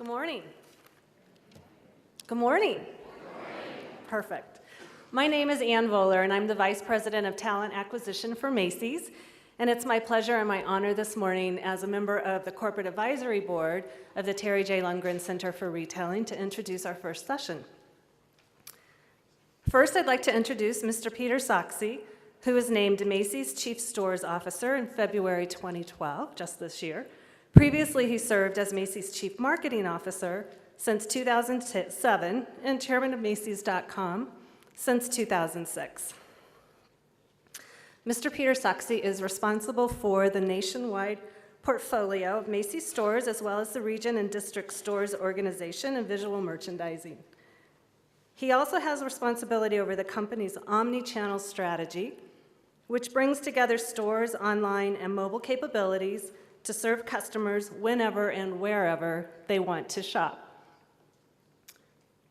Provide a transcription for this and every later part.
Good morning. Good morning. Perfect. My name is Ann Voller, and I'm the Vice President of Talent Acquisition for Macy's. And it's my pleasure and my honor this morning as a member of the Corporate Advisory Board of the Terry J. Lundgren Center for Retailing to introduce our first session. First, I'd like to introduce Mr. Peter Sachse, who was named Macy's Chief Stores Officer in February 2012, just this year. Previously, he served as Macy's Chief Marketing Officer since 2007 and Chairman of Macy's.com since 2006. Mr. Peter Sachse is responsible for the nationwide portfolio of Macy's stores as well as the region and district stores organization and visual merchandising. He also has responsibility over the company's omni-channel strategy, which brings together stores, online, and mobile capabilities to serve customers whenever and wherever they want to shop.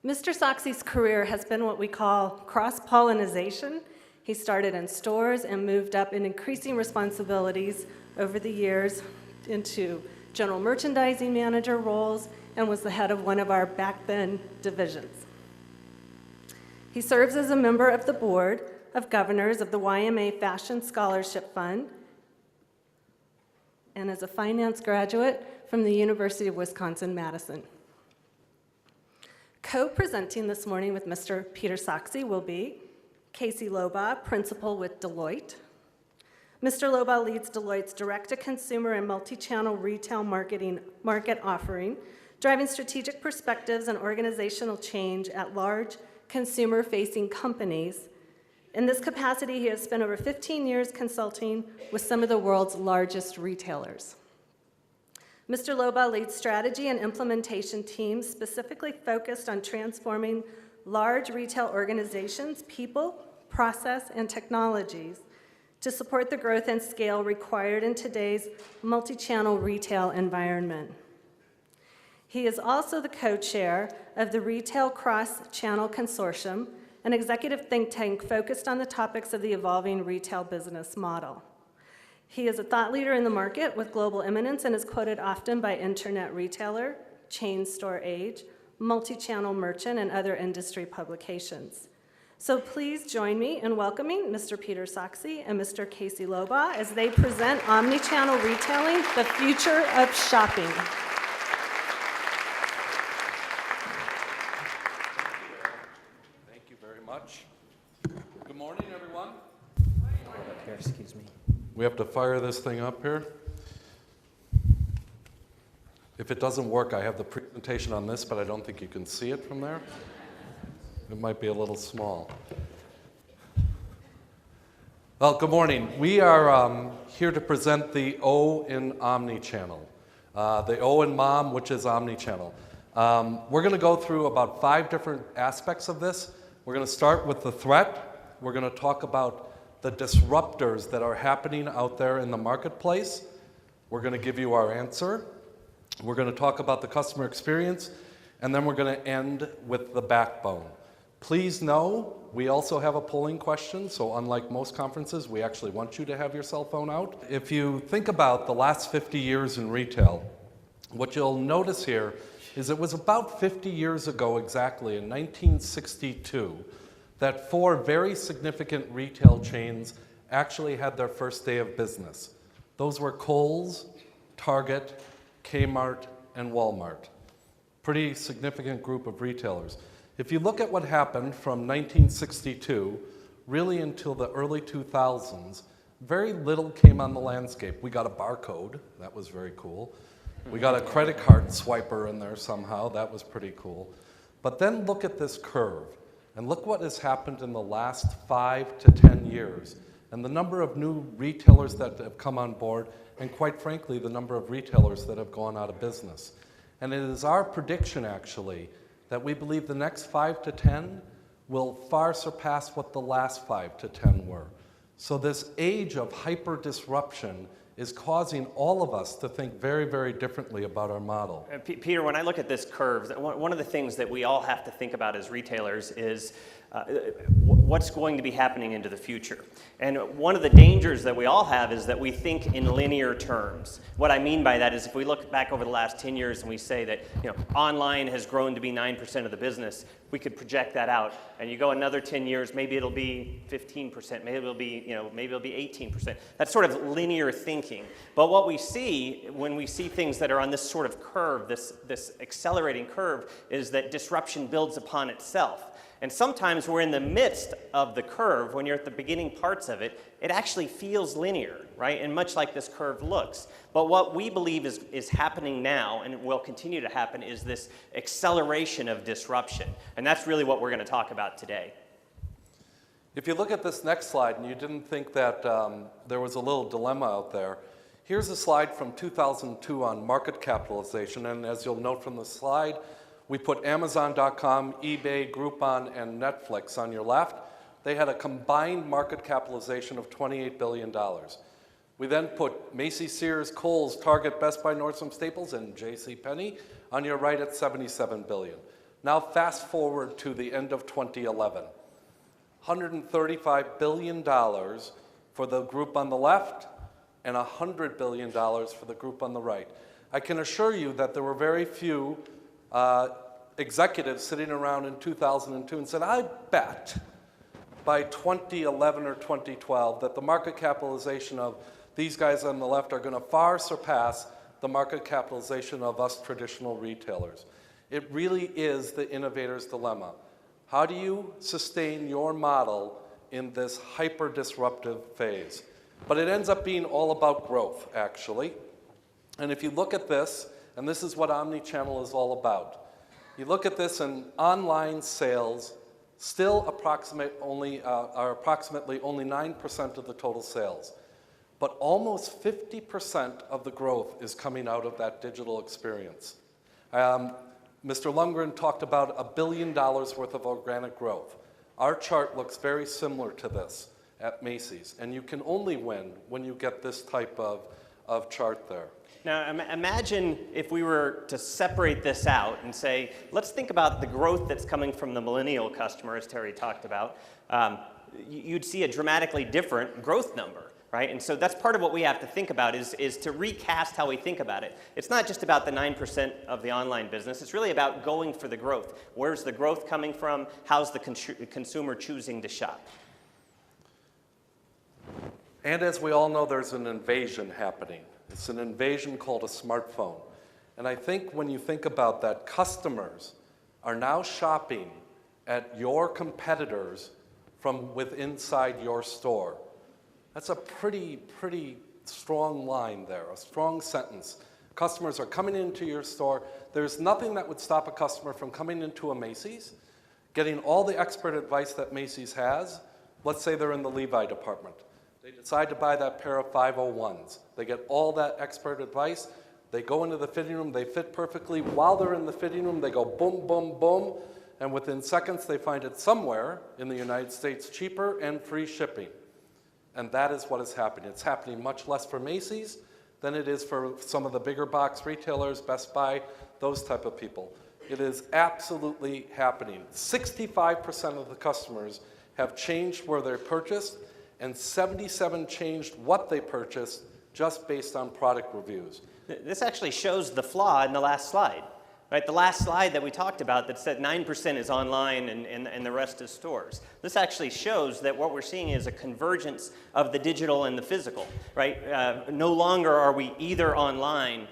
Mr. Sachse's career has been what we call cross-pollination. He started in stores and moved up in increasing responsibilities over the years into general merchandising manager roles and was the head of one of our back then divisions. He serves as a member of the board of governors of the YMA Fashion Scholarship Fund and as a finance graduate from the University of Wisconsin-Madison. Co-presenting this morning with Mr. Peter Sachse will be Sachse Lobaugh, principal with Deloitte. Mr. Lobaugh leads Deloitte's direct-to-consumer and multi-channel retail market offering, driving strategic perspectives and organizational change at large consumer-facing companies. In this capacity, he has spent over 15 years consulting with some of the world's largest retailers. Mr. Lobaugh leads strategy and implementation teams specifically focused on transforming large retail organizations, people, process, and technologies to support the growth and scale required in today's multi-channel retail environment. He is also the co-chair of the Retail Cross-Channel Consortium, an executive think tank focused on the topics of the evolving retail business model. He is a thought leader in the market with global eminence and is quoted often by Internet Retailer, Chain Store Age, Multi-Channel Merchant, and other industry publications. So please join me in welcoming Mr. Peter Sachse and Mr. Sachse Lobaugh as they present Omni-Channel Retailing, the Future of Shopping. Thank you very much. Good morning, everyone. Here, excuse me. We have to fire this thing up here. If it doesn't work, I have the presentation on this, but I don't think you can see it from there. It might be a little small. Well, good morning. We are here to present the O in Omnichannel. The O in Mom, which is Omnichannel. We're going to go through about 5 different aspects of this. We're going to start with the threat. We're going to talk about the disruptors that are happening out there in the marketplace. We're going to give you our answer. We're going to talk about the customer experience, and then we're going to end with the backbone. Please know we also have a polling question, so unlike most conferences, we actually want you to have your cell phone out. If you think about the last 50 years in retail, what you'll notice here is it was about 50 years ago exactly, in 1962, that 4 very significant retail chains actually had their first day of business. Those were Kohl's, Target, Kmart, and Walmart. Pretty significant group of retailers. If you look at what happened from 1962 really until the early 2000s, very little came on the landscape. We got a barcode, that was very cool. We got a credit card swiper in there somehow, that was pretty cool. But then look at this curve. And look what has happened in the last 5 to 10 years. And the number of new retailers that have come on board, and quite frankly, the number of retailers that have gone out of business. And it is our prediction, actually, that we believe the next 5 to 10 will far surpass what the last 5 to 10 were. So this age of hyper-disruption is causing all of us to think very, very differently about our model. Peter, when I look at this curve, one of the things that we all have to think about as retailers is what's going to be happening into the future. And one of the dangers that we all have is that we think in linear terms. What I mean by that is if we look back over the last 10 years and we say that online has grown to be 9% of the business, we could project that out. And you go another 10 years, maybe it'll be 15%, maybe it'll be, maybe it'll be 18%. That's sort of linear thinking. But what we see when we see things that are on this sort of curve, this accelerating curve, is that disruption builds upon itself. And sometimes we're in the midst of the curve, when you're at the beginning parts of it, it actually feels linear, right? And much like this curve looks. But what we believe is happening now, and it will continue to happen, is this acceleration of disruption. And that's really what we're going to talk about today. If you look at this next slide, and you didn't think that there was a little dilemma out there, here's a slide from 2002 on market capitalization. And as you'll note from the slide, we put Amazon.com, eBay, Groupon, and Netflix on your left. They had a combined market capitalization of $28 billion. We then put Macy's, Sears, Kohl's, Target, Best Buy, Nordstrom, Staples, and JCPenney on your right at $77 billion. Now fast forward to the end of 2011. $135 billion for the group on the left and $100 billion for the group on the right. I can assure you that there were very few executives sitting around in 2002 and said, I bet by 2011 or 2012 that the market capitalization of these guys on the left are going to far surpass the market capitalization of us traditional retailers. It really is the innovator's dilemma. How do you sustain your model in this hyper-disruptive phase? But it ends up being all about growth, actually. And if you look at this, and this is what omnichannel is all about. You look at this, and online sales still are approximately only 9% of the total sales. But almost 50% of the growth is coming out of that digital experience. Mr. Lundgren talked about $1 billion worth of organic growth. Our chart looks very similar to this at Macy's, and you can only win when you get this type of chart there. Now, imagine if we were to separate this out and say, let's think about the growth that's coming from the millennial customer, as Terry talked about. You'd see a dramatically different growth number, right? And so that's part of what we have to think about is to recast how we think about it. It's not just about the 9% of the online business. It's really about going for the growth. Where's the growth coming from? How's the consumer choosing to shop? And as we all know, there's an invasion happening. It's an invasion called a smartphone. And I think when you think about that, customers are now shopping at your competitors from inside your store. That's a pretty strong line there, a strong sentence. Customers are coming into your store. There's nothing that would stop a customer from coming into a Macy's, getting all the expert advice that Macy's has. Let's say they're in the Levi department. They decide to buy that pair of 501s. They get all that expert advice. They go into the fitting room. They fit perfectly. While they're in the fitting room, they go boom, boom, boom. And within seconds, they find it somewhere in the United States cheaper and free shipping. And that is what is happening. It's happening much less for Macy's than it is for some of the bigger box retailers, Best Buy, those type of people. It is absolutely happening. 65% of the customers have changed where they purchased, and 77 changed what they purchased just based on product reviews. This actually shows the flaw in the last slide, right? The last slide that we talked about that said 9% is online and the rest is stores. This actually shows that what we're seeing is a convergence of the digital and the physical, right? No longer are we either online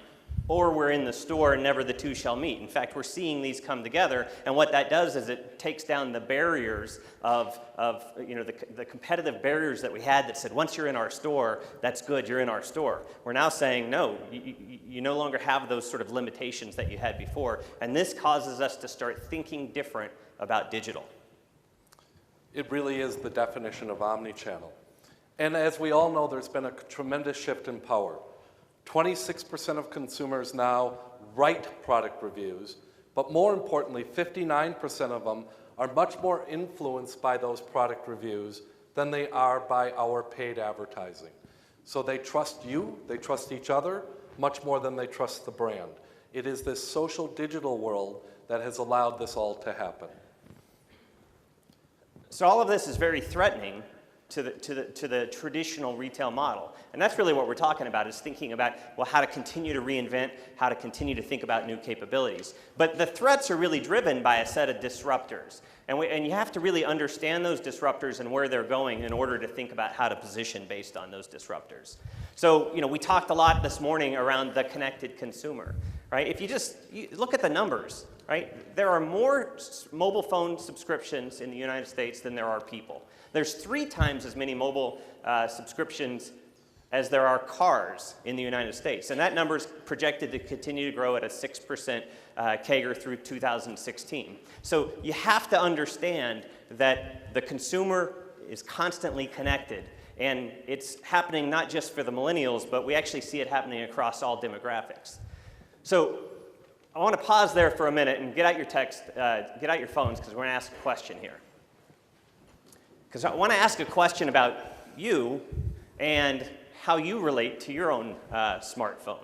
or we're in the store and never the two shall meet. In fact, we're seeing these come together, and what that does is it takes down the barriers of the competitive barriers that we had that said, once you're in our store, that's good, you're in our store. We're now saying, no, you no longer have those sort of limitations that you had before, and this causes us to start thinking different about digital. It really is the definition of omnichannel. And as we all know, there's been a tremendous shift in power. 26% of consumers now write product reviews, but more importantly, 59% of them are much more influenced by those product reviews than they are by our paid advertising. So they trust you, they trust each other, much more than they trust the brand. It is this social digital world that has allowed this all to happen. So all of this is very threatening to the traditional retail model. And that's really what we're talking about, is thinking about, well, how to continue to reinvent, how to continue to think about new capabilities. But the threats are really driven by a set of disruptors. And you have to really understand those disruptors and where they're going in order to think about how to position based on those disruptors. So, we talked a lot this morning around the connected consumer, right? If you look at the numbers, right? There are more mobile phone subscriptions in the United States than there are people. There's 3 times as many mobile subscriptions as there are cars in the United States. And that number is projected to continue to grow at a 6% CAGR through 2016. So you have to understand that the consumer is constantly connected. And it's happening not just for the millennials, but we actually see it happening across all demographics. So I want to pause there for a minute and get out your phones, because we're going to ask a question here. Because I want to ask a question about you and how you relate to your own smartphone.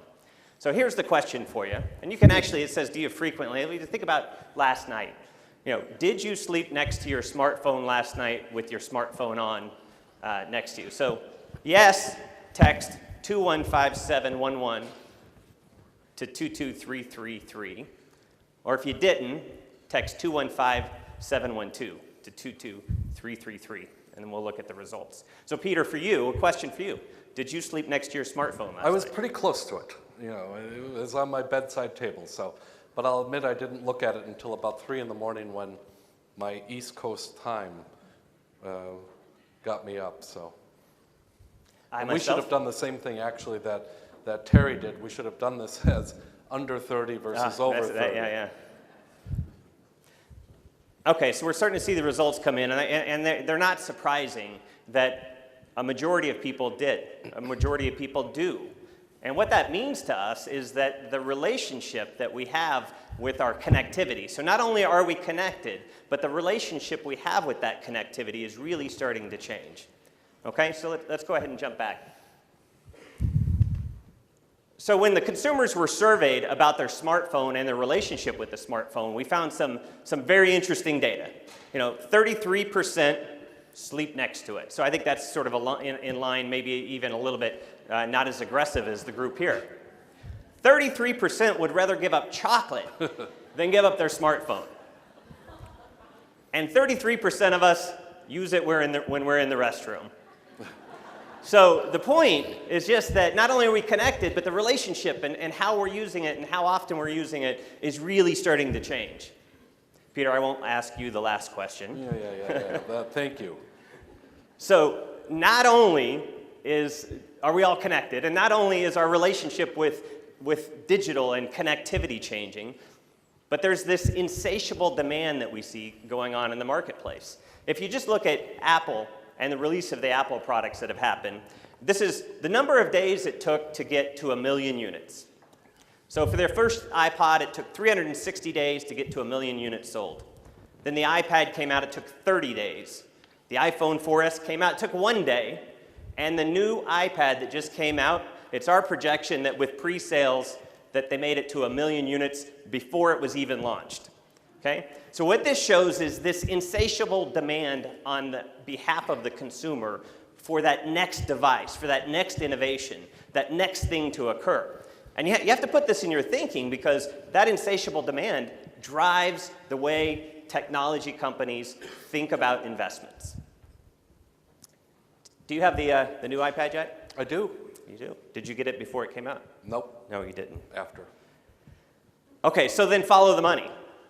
So here's the question for you. And you can actually, it says, do you frequently? Think about last night. Did you sleep next to your smartphone last night with your smartphone on next to you? So yes, text 215711 to 22333. Or if you didn't, text 215712 to 22333, and then we'll look at the results. So Peter, for you, a question for you. Did you sleep next to your smartphone last night? I was pretty close to it. It was on my bedside table. But I'll admit I didn't look at it until about 3 in the morning when my East Coast time got me up. So we should have done the same thing actually that Terry did. We should have done this as under 30 versus over 30. Yeah. Okay, so we're starting to see the results come in, and they're not surprising that a majority of people did. A majority of people do. And what that means to us is that the relationship that we have with our connectivity, so not only are we connected, but the relationship we have with that connectivity is really starting to change. Okay, so let's go ahead and jump back. So when the consumers were surveyed about their smartphone and their relationship with the smartphone, we found some very interesting data. 33% sleep next to it. So I think that's sort of in line, maybe even a little bit not as aggressive as the group here. 33% would rather give up chocolate than give up their smartphone. And 33% of us use it when we're in the restroom. So the point is just that not only are we connected, but the relationship and how we're using it and how often we're using it is really starting to change. Peter, I won't ask you the last question. Yeah. Thank you. So not only are we all connected, and not only is our relationship with digital and connectivity changing, but there's this insatiable demand that we see going on in the marketplace. If you just look at Apple and the release of the Apple products that have happened, this is the number of days it took to get to 1 million units. So for their first iPod, it took 360 days to get to 1 million units sold. Then the iPad came out, it took 30 days. The iPhone 4S came out, it took 1 day. And the new iPad that just came out, it's our projection that with pre-sales, that they made it to 1 million units before it was even launched. Okay? So what this shows is this insatiable demand on the behalf of the consumer for that next device, for that next innovation, that next thing to occur. And you have to put this in your thinking, because that insatiable demand drives the way technology companies think about investments. Do you have the new iPad yet? I do. You do? Did you get it before it came out? Nope. No, you didn't. After. Okay, so then follow the money,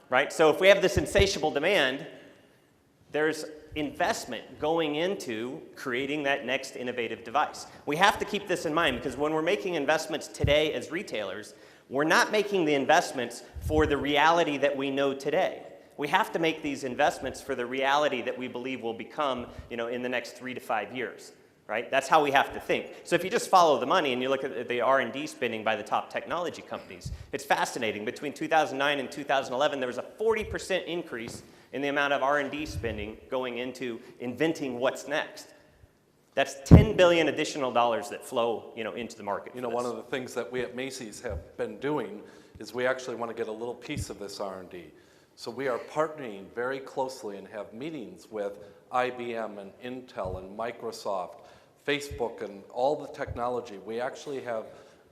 right? So if we have this insatiable demand, there's investment going into creating that next innovative device. We have to keep this in mind, because when we're making investments today as retailers, we're not making the investments for the reality that we know today. We have to make these investments for the reality that we believe will become, in the next 3 to 5 years, right? That's how we have to think. So if you just follow the money and you look at the R&D spending by the top technology companies, it's fascinating. Between 2009 and 2011, there was a 40% increase in the amount of R&D spending going into inventing what's next. That's $10 billion additional dollars that flow, into the market. One of the things that we at Macy's have been doing is we actually want to get a little piece of this R&D. So we are partnering very closely and have meetings with IBM and Intel and Microsoft, Facebook and all the technology. We actually have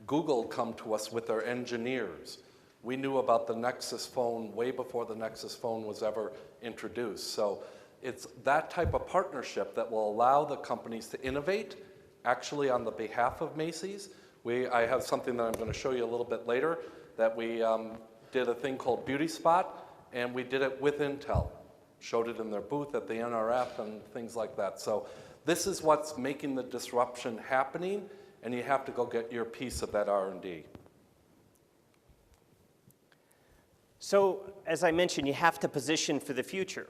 Google come to us with their engineers. We knew about the Nexus phone way before the Nexus phone was ever introduced. So it's that type of partnership that will allow the companies to innovate actually on the behalf of Macy's. I have something that I'm going to show you a little bit later that we did a thing called Beauty Spot, and we did it with Intel. Showed it in their booth at the NRF and things like that. So this is what's making the disruption happening, and you have to go get your piece of that R&D. So, as I mentioned, you have to position for the future,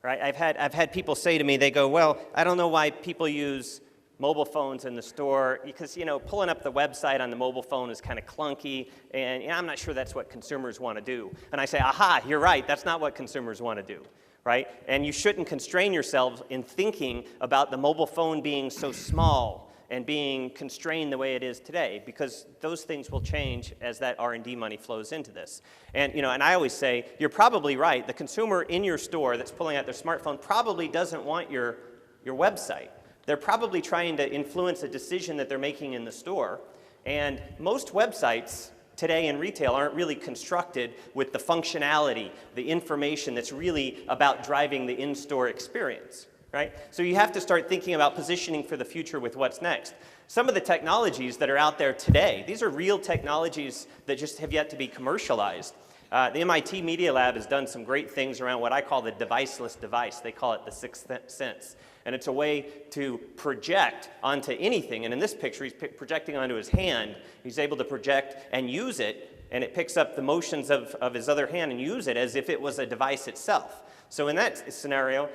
right? I've had people say to me, they go, well, I don't know why people use mobile phones in the store, because, you know, pulling up the website on the mobile phone is kind of clunky, and I'm not sure that's what consumers want to do. And I say, aha, you're right, that's not what consumers want to do, right? And you shouldn't constrain yourselves in thinking about the mobile phone being so small and being constrained the way it is today, because those things will change as that R&D money flows into this. And, you know, and I always say, you're probably right, the consumer in your store that's pulling out their smartphone probably doesn't want your website. They're probably trying to influence a decision that they're making in the store. And most websites today in retail aren't really constructed with the functionality, the information that's really about driving the in-store experience, right? So you have to start thinking about positioning for the future with what's next. Some of the technologies that are out there today, these are real technologies that just have yet to be commercialized. The MIT Media Lab has done some great things around what I call the deviceless device. They call it the sixth sense. And it's a way to project onto anything. And in this picture, he's projecting onto his hand. He's able to project and use it, and it picks up the motions of his other hand and use it as if it was a device itself. So in that scenario,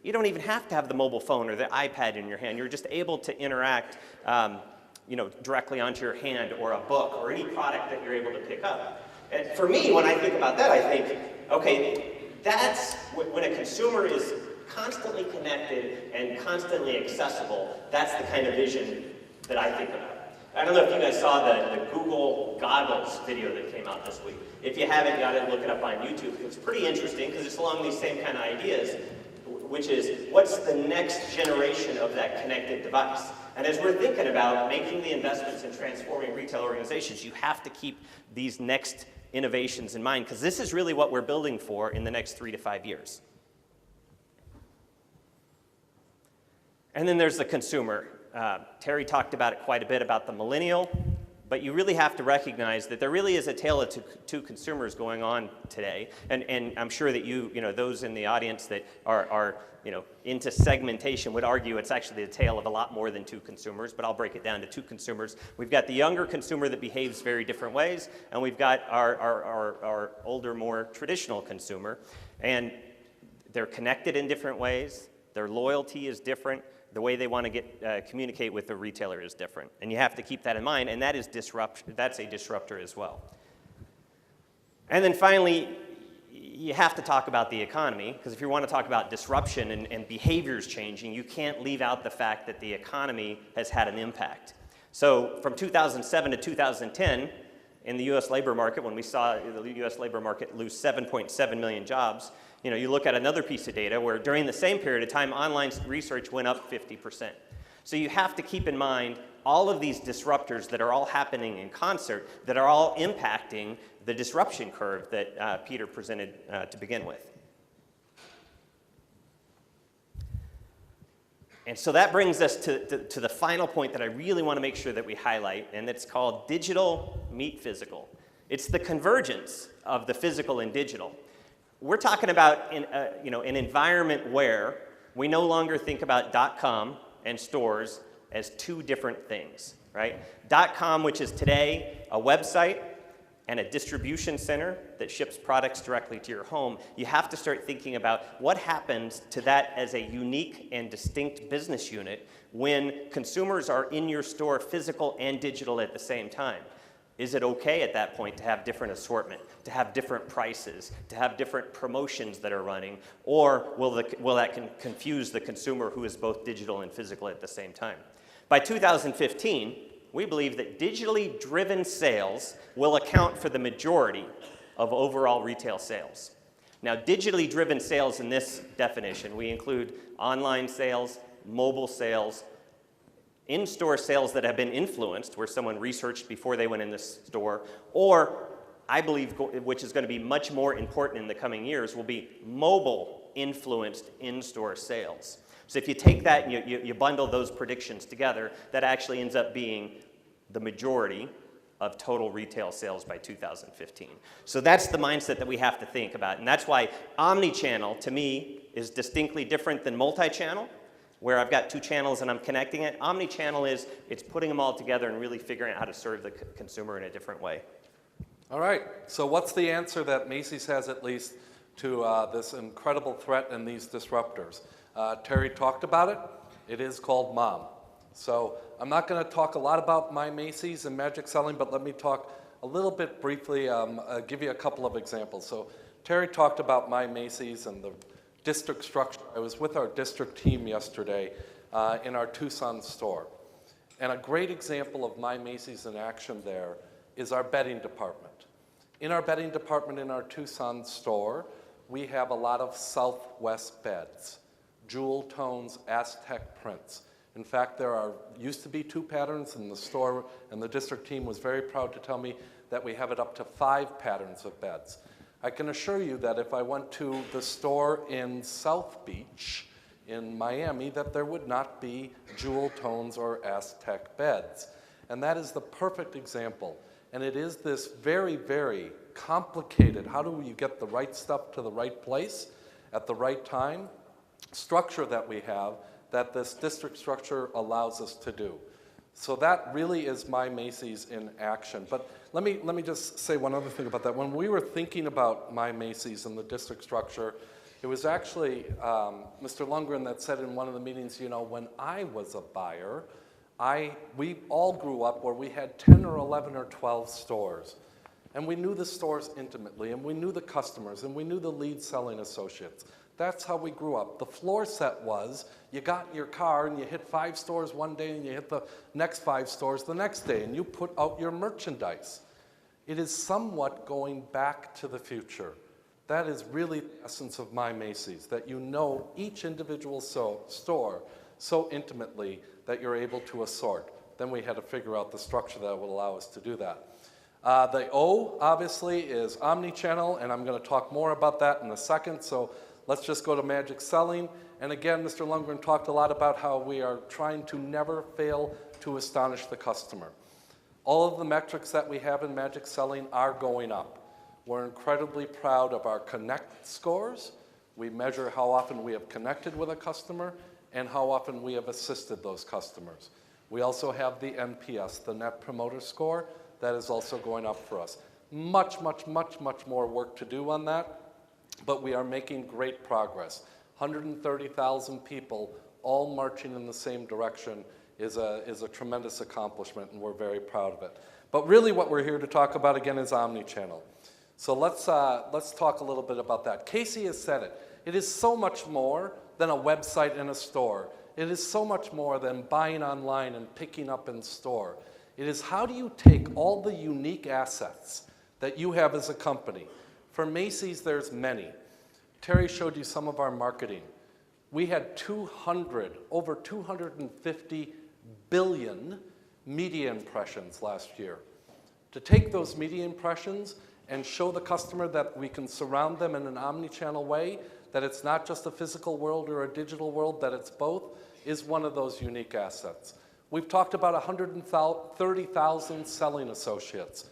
you don't even have to have the mobile phone or the iPad in your hand. You're just able to interact you know, directly onto your hand, or a book, or any product that you're able to pick up. And for me, when I think about that, I think, okay, that's when a consumer is constantly connected and constantly accessible, that's the kind of vision that I think about. I don't know if you guys saw the Google Goggles video that came out this week. If you haven't, you got to look it up on YouTube. It's pretty interesting because it's along these same kind of ideas, which is, what's the next generation of that connected device? And as we're thinking about making the investments in transforming retail organizations, you have to keep these next innovations in mind, because this is really what we're building for in the next 3 to 5 years. And then there's the consumer. Terry talked about it quite a bit, about the millennial, but you really have to recognize that there really is a tale of two consumers going on today. And I'm sure that you know, those in the audience that are you know, into segmentation would argue it's actually the tale of a lot more than two consumers, but I'll break it down to two consumers. We've got the younger consumer that behaves very different ways, and we've got our older, more traditional consumer. And they're connected in different ways. Their loyalty is different. The way they want to communicate with the retailer is different. And you have to keep that in mind, and that is that's a disruptor as well. And then finally, you have to talk about the economy, because if you want to talk about disruption and behaviors changing, you can't leave out the fact that the economy has had an impact. So from 2007 to 2010, in the US labor market, when we saw the US labor market lose 7.7 million jobs, you know, you look at another piece of data where during the same period of time, online research went up 50%. So you have to keep in mind all of these disruptors that are all happening in concert, that are all impacting the disruption curve that Peter presented to begin with. And so that brings us to the final point that I really want to make sure that we highlight, and it's called digital meet physical. It's the convergence of the physical and digital. We're talking about you know, an environment where we no longer think about .com and stores as two different things, right? .com, which is today a website and a distribution center that ships products directly to your home, you have to start thinking about what happens to that as a unique and distinct business unit when consumers are in your store, physical and digital at the same time. Is it okay at that point to have different assortment, to have different prices, to have different promotions that are running, or will that confuse the consumer who is both digital and physical at the same time? By 2015, we believe that digitally driven sales will account for the majority of overall retail sales. Now, digitally driven sales in this definition, we include online sales, mobile sales, in-store sales that have been influenced, where someone researched before they went in the store, or I believe, which is going to be much more important in the coming years, will be mobile-influenced in-store sales. So if you take that and you bundle those predictions together, that actually ends up being the majority of total retail sales by 2015. So that's the mindset that we have to think about, and that's why omni-channel, to me, is distinctly different than multi-channel, where I've got two channels and I'm connecting it. Omni-channel it's putting them all together and really figuring out how to serve the consumer in a different way. All right, so what's the answer that Macy's has at least to this incredible threat and these disruptors? Terry talked about it. It is called Mom. So I'm not going to talk a lot about my Macy's and magic selling, but let me talk a little bit briefly, give you a couple of examples. So Terry talked about my Macy's and the district structure. I was with our district team yesterday in our Tucson store. And a great example of my Macy's in action there is our bedding department. In our bedding department in our Tucson store, we have a lot of Southwest beds, jewel tones, Aztec prints. In fact, there used to be 2 patterns in the store, and the district team was very proud to tell me that we have it up to 5 patterns of beds. I can assure you that if I went to the store in South Beach in Miami, that there would not be jewel tones or Aztec beds. And that is the perfect example. And it is this very, very complicated, how do you get the right stuff to the right place at the right time, structure that we have that this district structure allows us to do. So that really is my Macy's in action. But let me just say one other thing about that. When we were thinking about my Macy's and the district structure, it was actually Mr. Lundgren that said in one of the meetings, you know, when I was a buyer, we all grew up where we had 10 or 11 or 12 stores. And we knew the stores intimately, and we knew the customers, and we knew the lead selling associates. That's how we grew up. The floor set was, you got in your car and you hit 5 stores one day and you hit the next 5 stores the next day, and you put out your merchandise. It is somewhat going back to the future. That is really the essence of my Macy's, that you know each individual store so intimately that you're able to assort. Then we had to figure out the structure that would allow us to do that. The O, obviously, is omni-channel, and I'm going to talk more about that in a second. So let's just go to magic selling. And again, Mr. Lundgren talked a lot about how we are trying to never fail to astonish the customer. All of the metrics that we have in magic selling are going up. We're incredibly proud of our connect scores. We measure how often we have connected with a customer and how often we have assisted those customers. We also have the NPS, the Net Promoter Score, that is also going up for us. Much, much, much, much more work to do on that, but we are making great progress. 130,000 people all marching in the same direction is a tremendous accomplishment, and we're very proud of it. But really what we're here to talk about again is omni-channel. So let's talk a little bit about that. Casey has said it. It is so much more than a website and a store. It is so much more than buying online and picking up in store. It is how do you take all the unique assets that you have as a company. For Macy's, there's many. Terry showed you some of our marketing. We had over 250 billion media impressions last year. To take those media impressions and show the customer that we can surround them in an omni-channel way, that it's not just a physical world or a digital world, that it's both, is one of those unique assets. We've talked about 130,000 selling associates.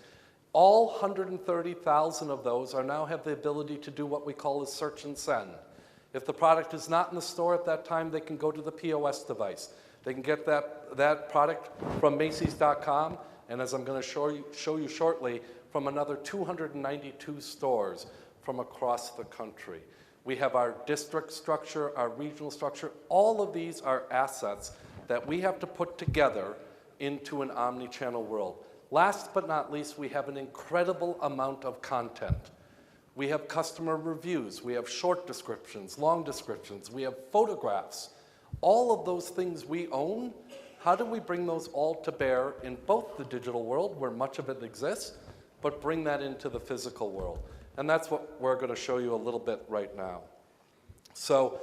All 130,000 of those now have the ability to do what we call a search and send. If the product is not in the store at that time, they can go to the POS device. They can get that product from Macys.com, and as I'm going to show you shortly, from another 292 stores from across the country. We have our district structure, our regional structure. All of these are assets that we have to put together into an omni-channel world. Last but not least, we have an incredible amount of content. We have customer reviews, we have short descriptions, long descriptions, we have photographs. All of those things we own, how do we bring those all to bear in both the digital world, where much of it exists, but bring that into the physical world? And that's what we're going to show you a little bit right now. So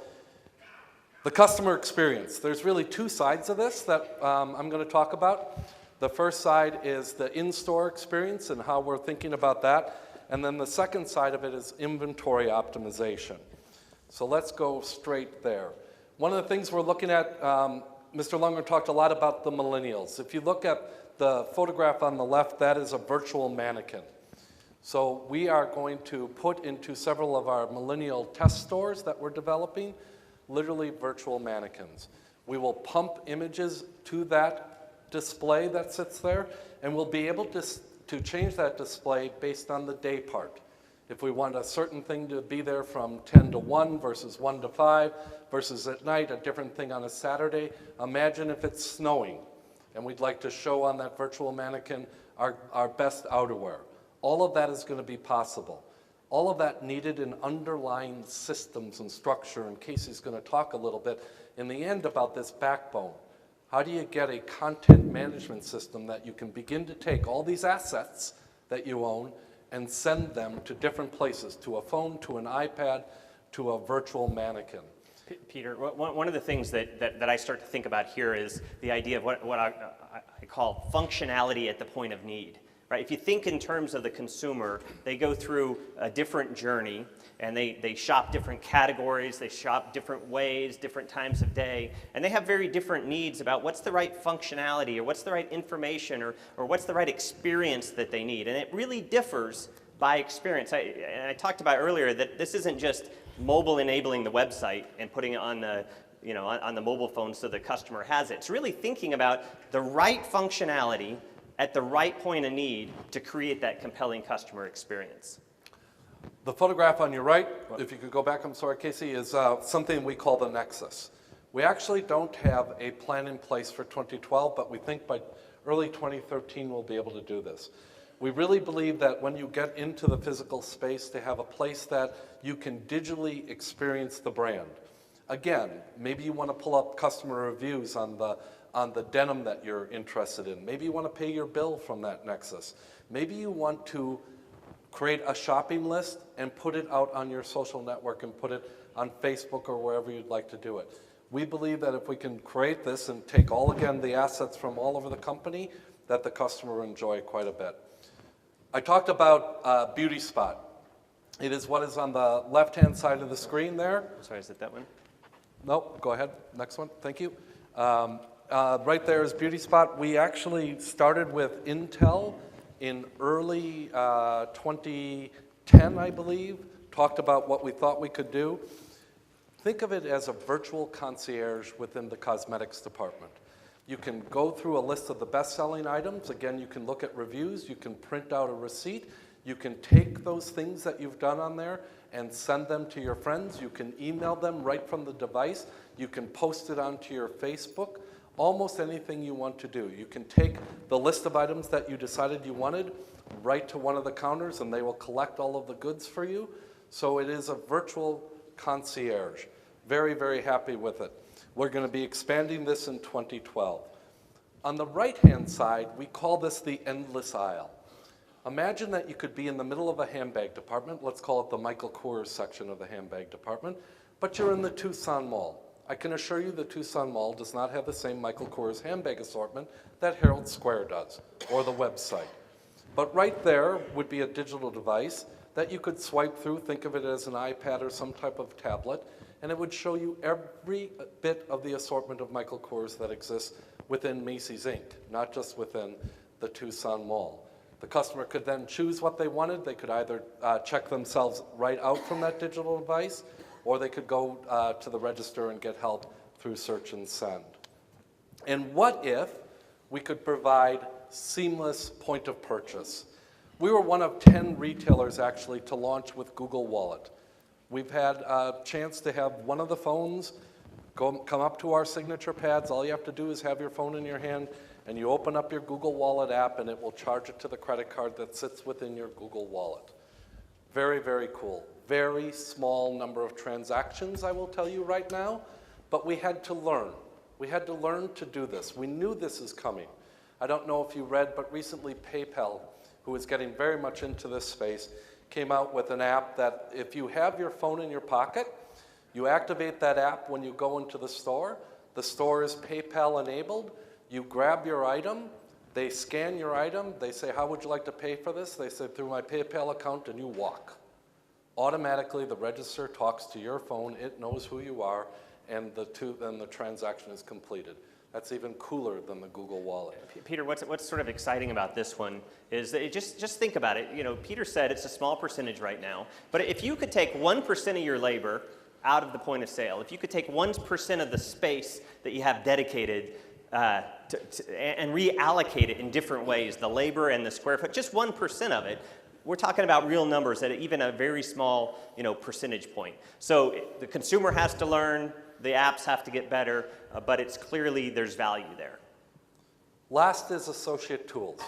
the customer experience. There's really two sides of this that I'm going to talk about. The first side is the in-store experience and how we're thinking about that. And then the second side of it is inventory optimization. So let's go straight there. One of the things we're looking at, Mr. Lunger talked a lot about the millennials. If you look at the photograph on the left, that is a virtual mannequin. So we are going to put into several of our millennial test stores that we're developing, literally virtual mannequins. We will pump images to that display that sits there, and we'll be able to change that display based on the day part. If we want a certain thing to be there from 10 to 1 versus 1 to 5 versus at night, a different thing on a Saturday. Imagine if it's snowing and we'd like to show on that virtual mannequin our best outerwear. All of that is going to be possible. All of that needed in underlying systems and structure, and Casey's going to talk a little bit in the end about this backbone. How do you get a content management system that you can begin to take all these assets that you own and send them to different places, to a phone, to an iPad, to a virtual mannequin? Peter, one of the things that I start to think about here is the idea of what I call functionality at the point of need. Right? If you think in terms of the consumer, they go through a different journey, and they shop different categories, they shop different ways, different times of day, and they have very different needs about what's the right functionality, or what's the right information, or what's the right experience that they need. And it really differs by experience. I talked about earlier that this isn't just mobile enabling the website and putting it on the on the mobile phone so the customer has it. It's really thinking about the right functionality at the right point of need to create that compelling customer experience. The photograph on your right, if you could go back, I'm sorry, Casey, is something we call the Nexus. We actually don't have a plan in place for 2012, but we think by early 2013 we'll be able to do this. We really believe that when you get into the physical space, to have a place that you can digitally experience the brand. Again, maybe you want to pull up customer reviews on the denim that you're interested in. Maybe you want to pay your bill from that Nexus. Maybe you want to create a shopping list and put it out on your social network and put it on Facebook or wherever you'd like to do it. We believe that if we can create this and take again, the assets from all over the company, that the customer will enjoy quite a bit. I talked about Beauty Spot. It is what is on the left-hand side of the screen there. Sorry, is it that one? Nope, go ahead. Next one, thank you. Right there is Beauty Spot. We actually started with Intel in early 2010, I believe, talked about what we thought we could do. Think of it as a virtual concierge within the cosmetics department. You can go through a list of the best-selling items. Again, you can look at reviews. You can print out a receipt. You can take those things that you've done on there and send them to your friends. You can email them right from the device. You can post it onto your Facebook. Almost anything you want to do. You can take the list of items that you decided you wanted right to one of the counters, and they will collect all of the goods for you. So it is a virtual concierge. Very, very happy with it. We're going to be expanding this in 2012. On the right-hand side, we call this the endless aisle. Imagine that you could be in the middle of a handbag department. Let's call it the Michael Kors section of the handbag department, but you're in the Tucson Mall. I can assure you the Tucson Mall does not have the same Michael Kors handbag assortment that Herald Square does, or the website. But right there would be a digital device that you could swipe through, think of it as an iPad or some type of tablet, and it would show you every bit of the assortment of Michael Kors that exists within Macy's Inc., not just within the Tucson Mall. The customer could then choose what they wanted. They could either check themselves right out from that digital device, or they could go to the register and get help through search and send. And what if we could provide seamless point of purchase? We were one of 10 retailers actually to launch with Google Wallet. We've had a chance to have one of the phones come up to our signature pads. All you have to do is have your phone in your hand, and you open up your Google Wallet app, and it will charge it to the credit card that sits within your Google Wallet. Very, very cool. Very small number of transactions, I will tell you right now, but we had to learn. We had to learn to do this. We knew this is coming. I don't know if you read, but recently PayPal, who is getting very much into this space, came out with an app that if you have your phone in your pocket, you activate that app when you go into the store. The store is PayPal enabled. You grab your item, they scan your item, they say, how would you like to pay for this? They say, through my PayPal account, and you walk. Automatically, the register talks to your phone, it knows who you are, and the transaction is completed. That's even cooler than the Google Wallet. Peter, what's sort of exciting about this one is that just think about it. Peter said it's a small percentage right now, but if you could take 1% of your labor out of the point of sale, if you could take 1% of the space that you have dedicated and reallocate it in different ways, the labor and the square foot, just 1% of it, we're talking about real numbers at even a very small, percentage point. So the consumer has to learn, the apps have to get better, but it's clearly there's value there. Last is associate tools.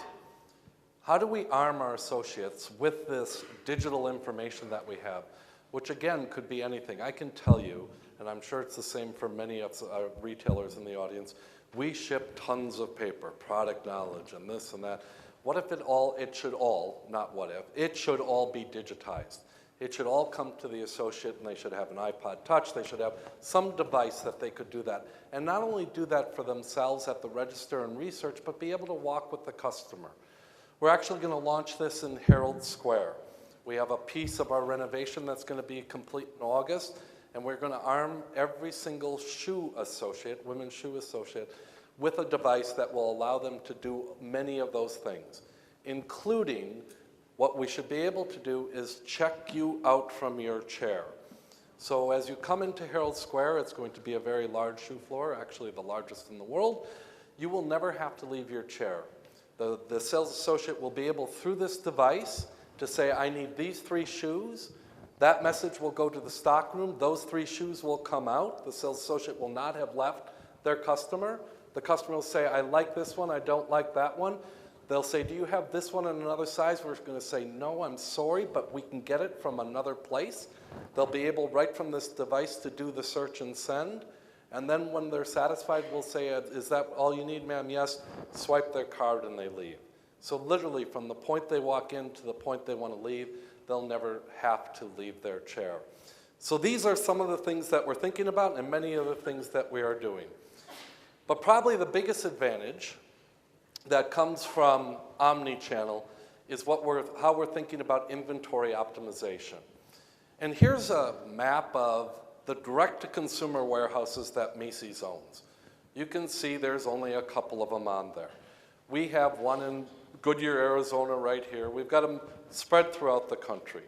How do we arm our associates with this digital information that we have, which again could be anything. I can tell you, and I'm sure it's the same for many of our retailers in the audience, we ship tons of paper, product knowledge, and this and that. What if it should all, not what if, it should all be digitized. It should all come to the associate, and they should have an iPod Touch, they should have some device that they could do that. And not only do that for themselves at the register and research, but be able to walk with the customer. We're actually going to launch this in Herald Square. We have a piece of our renovation that's going to be complete in August, and we're going to arm every single shoe associate, women's shoe associate, with a device that will allow them to do many of those things, including what we should be able to do is check you out from your chair. So as you come into Herald Square, it's going to be a very large shoe floor, actually the largest in the world. You will never have to leave your chair. The sales associate will be able, through this device, to say, I need these 3 shoes. That message will go to the stock room. Those 3 shoes will come out. The sales associate will not have left their customer. The customer will say, I like this one, I don't like that one. They'll say, do you have this one in another size? We're going to say, no, I'm sorry, but we can get it from another place. They'll be able, right from this device, to do the search and send. And then when they're satisfied, we'll say, is that all you need, ma'am? Yes. Swipe their card and they leave. So literally, from the point they walk in to the point they want to leave, they'll never have to leave their chair. So these are some of the things that we're thinking about and many of the things that we are doing. But probably the biggest advantage that comes from omni-channel is how we're thinking about inventory optimization. And here's a map of the direct-to-consumer warehouses that Macy's owns. You can see there's only a couple of them on there. We have one in Goodyear, Arizona right here. We've got them spread throughout the country.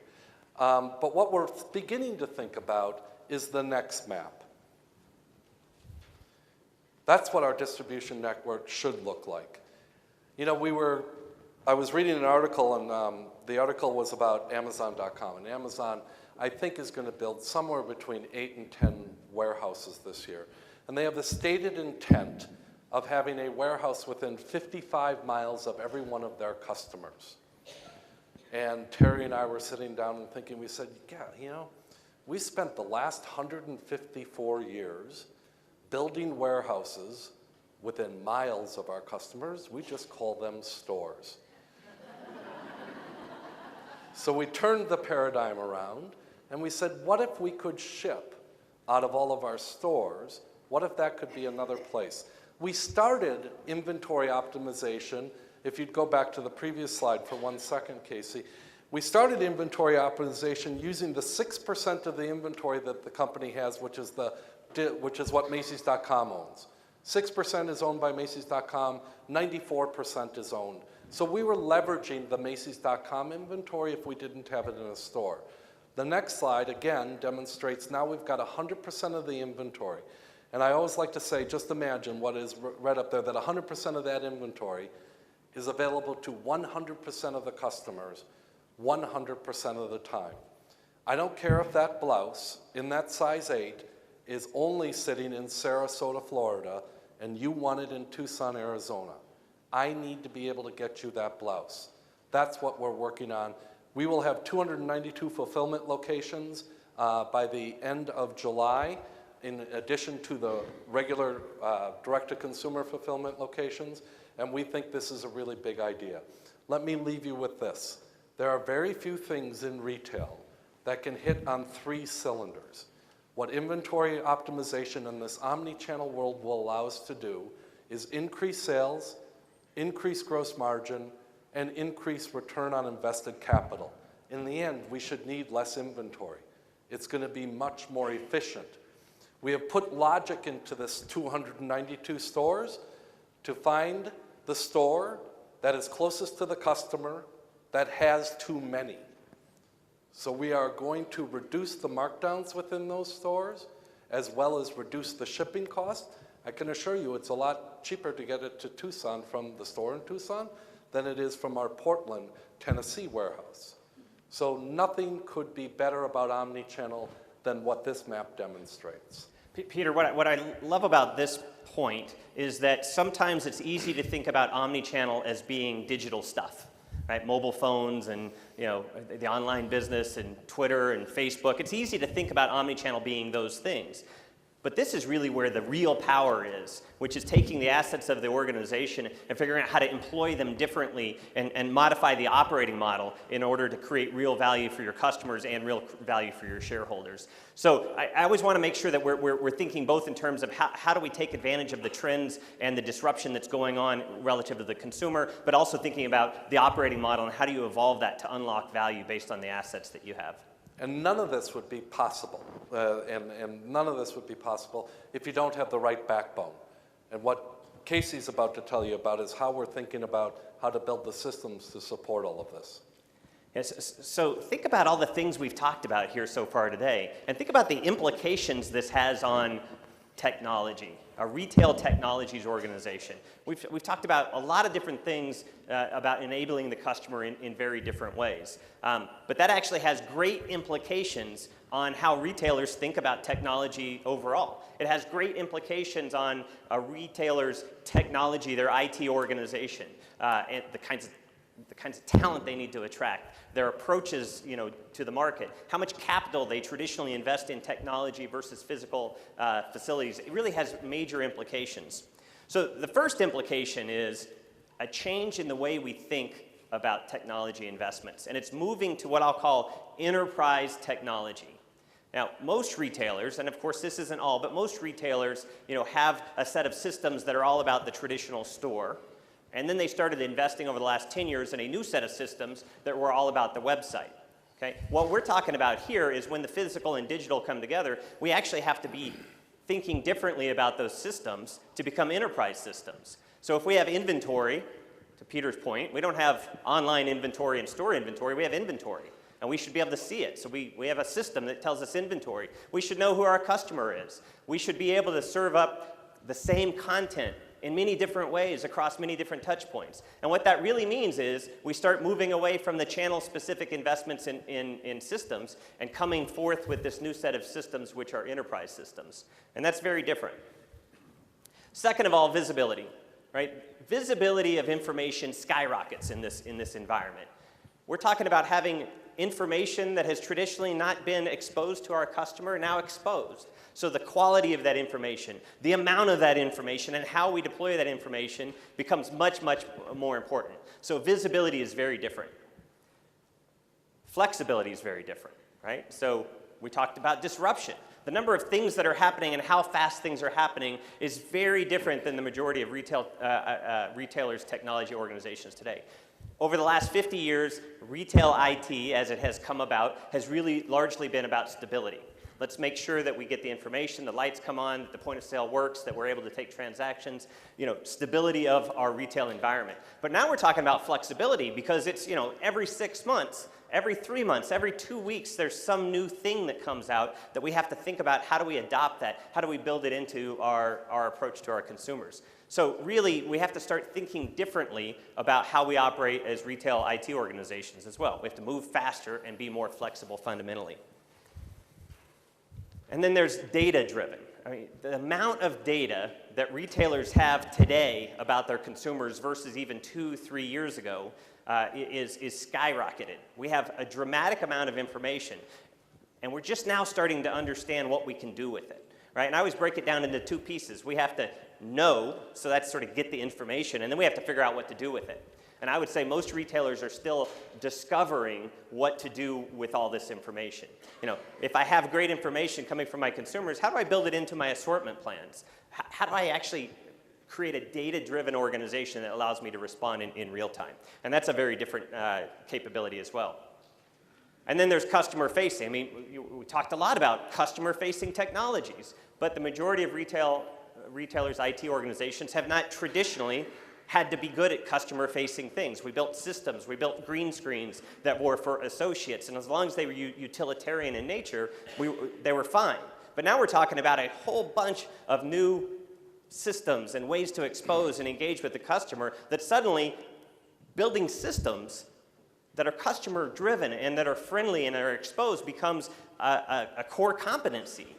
But what we're beginning to think about is the next map. That's what our distribution network should look like. I was reading an article, and the article was about Amazon.com. And Amazon, I think, is going to build somewhere between 8 and 10 warehouses this year. And they have the stated intent of having a warehouse within 55 miles of every one of their customers. And Terry and I were sitting down and thinking, we said, yeah, we spent the last 154 years building warehouses within miles of our customers. We just call them stores. So we turned the paradigm around and we said, what if we could ship out of all of our stores? What if that could be another place? We started inventory optimization. If you'd go back to the previous slide for 1 second, Casey. We started inventory optimization using the 6% of the inventory that the company has, which is what Macy's.com owns. 6% is owned by Macy's.com, 94% is owned. So we were leveraging the Macy's.com inventory if we didn't have it in a store. The next slide, again, demonstrates now we've got 100% of the inventory. And I always like to say, just imagine what is read up there, that 100% of that inventory is available to 100% of the customers, 100% of the time. I don't care if that blouse in that size 8 is only sitting in Sarasota, Florida, and you want it in Tucson, Arizona. I need to be able to get you that blouse. That's what we're working on. We will have 292 fulfillment locations by the end of July, in addition to the regular direct-to-consumer fulfillment locations, and we think this is a really big idea. Let me leave you with this. There are very few things in retail that can hit on 3 cylinders. What inventory optimization in this omni-channel world will allow us to do is increase sales, increase gross margin, and increase return on invested capital. In the end, we should need less inventory. It's going to be much more efficient. We have put logic into this 292 stores to find the store that is closest to the customer that has too many. So we are going to reduce the markdowns within those stores as well as reduce the shipping cost. I can assure you it's a lot cheaper to get it to Tucson from the store in Tucson than it is from our Portland, Tennessee warehouse. So nothing could be better about omni-channel than what this map demonstrates. Peter, what I love about this point is that sometimes it's easy to think about omni-channel as being digital stuff, right? Mobile phones and the online business and Twitter and Facebook. It's easy to think about omni-channel being those things. But this is really where the real power is, which is taking the assets of the organization and figuring out how to employ them differently and modify the operating model in order to create real value for your customers and real value for your shareholders. So I always want to make sure that we're thinking both in terms of how do we take advantage of the trends and the disruption that's going on relative to the consumer, but also thinking about the operating model and how do you evolve that to unlock value based on the assets that you have. And none of this would be possible, and none of this would be possible if you don't have the right backbone. And what Casey's about to tell you about is how we're thinking about how to build the systems to support all of this. Yes, so think about all the things we've talked about here so far today, and think about the implications this has on technology, a retail technologies organization. We've talked about a lot of different things about enabling the customer in very different ways. But that actually has great implications on how retailers think about technology overall. It has great implications on a retailer's technology, their IT organization, and the kinds of talent they need to attract, their approaches, to the market, how much capital they traditionally invest in technology versus physical facilities. It really has major implications. So the first implication is a change in the way we think about technology investments, and it's moving to what I'll call enterprise technology. Now, most retailers, and of course this isn't all, but most retailers, have a set of systems that are all about the traditional store. And then they started investing over the last 10 years in a new set of systems that were all about the website. Okay? What we're talking about here is when the physical and digital come together, we actually have to be thinking differently about those systems to become enterprise systems. So if we have inventory, to Peter's point, we don't have online inventory and store inventory, we have inventory. And we should be able to see it. So we have a system that tells us inventory. We should know who our customer is. We should be able to serve up the same content in many different ways across many different touch points. And what that really means is we start moving away from the channel-specific investments in systems and coming forth with this new set of systems which are enterprise systems. And that's very different. Second of all, visibility, right? Visibility of information skyrockets in this environment. We're talking about having information that has traditionally not been exposed to our customer, now exposed. So the quality of that information, the amount of that information, and how we deploy that information becomes much, much more important. So visibility is very different. Flexibility is very different, right? So we talked about disruption. The number of things that are happening and how fast things are happening is very different than the majority of retailers' technology organizations today. Over the last 50 years, retail IT, as it has come about, has really largely been about stability. Let's make sure that we get the information, the lights come on, the point of sale works, that we're able to take transactions, stability of our retail environment. But now we're talking about flexibility because it's, every 6 months, every 3 months, every 2 weeks, there's some new thing that comes out that we have to think about how do we adopt that, how do we build it into our approach to our consumers. So really, we have to start thinking differently about how we operate as retail IT organizations as well. We have to move faster and be more flexible fundamentally. And then there's data-driven. I mean, the amount of data that retailers have today about their consumers versus even 2-3 years ago is skyrocketed. We have a dramatic amount of information, and we're just now starting to understand what we can do with it. Right? And I always break it down into 2 pieces. We have to know, so that's sort of get the information, and then we have to figure out what to do with it. And I would say most retailers are still discovering what to do with all this information. If I have great information coming from my consumers, how do I build it into my assortment plans? How do I actually create a data-driven organization that allows me to respond in real time? And that's a very different capability as well. And then there's customer-facing. I mean, we talked a lot about customer-facing technologies, but the majority of retailers' IT organizations have not traditionally had to be good at customer-facing things. We built systems, we built green screens that were for associates, and as long as they were utilitarian in nature, they were fine. But now we're talking about a whole bunch of new systems and ways to expose and engage with the customer that suddenly building systems that are customer-driven and that are friendly and are exposed becomes a core competency.